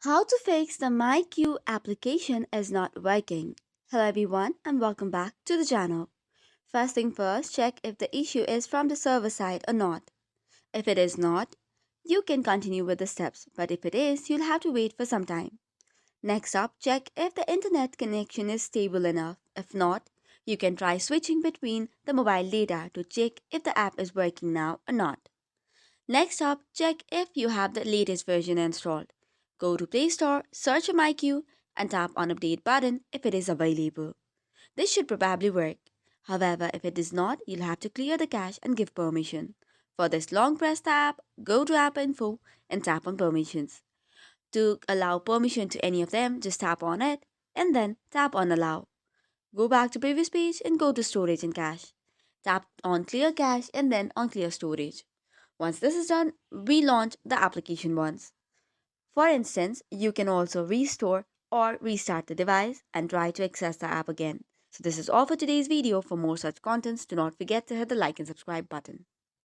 How to fix the myQ application is not working. Hello everyone and welcome back to the channel. First thing first, check if the issue is from the server side or not. If it is not, you can continue with the steps, but if it is, you'll have to wait for some time. Next up, check if the internet connection is stable enough. If not, you can try switching between the mobile data to check if the app is working now or not. Next up, check if you have the latest version installed. Go to Play Store, search for myQ, and tap on Update button if it is available. This should probably work. However, if it does not, you'll have to clear the cache and give permission. For this, long press the app, go to App Info, and tap on Permissions. To allow permission to any of them, just tap on it, and then tap on Allow. Go back to previous page and go to Storage and Cache. Tap on Clear Cache and then on Clear Storage. Once this is done, relaunch the application once. For instance, you can also restore or restart the device and try to access the app again. So this is all for today's video. For more such contents, do not forget to hit the like and subscribe button.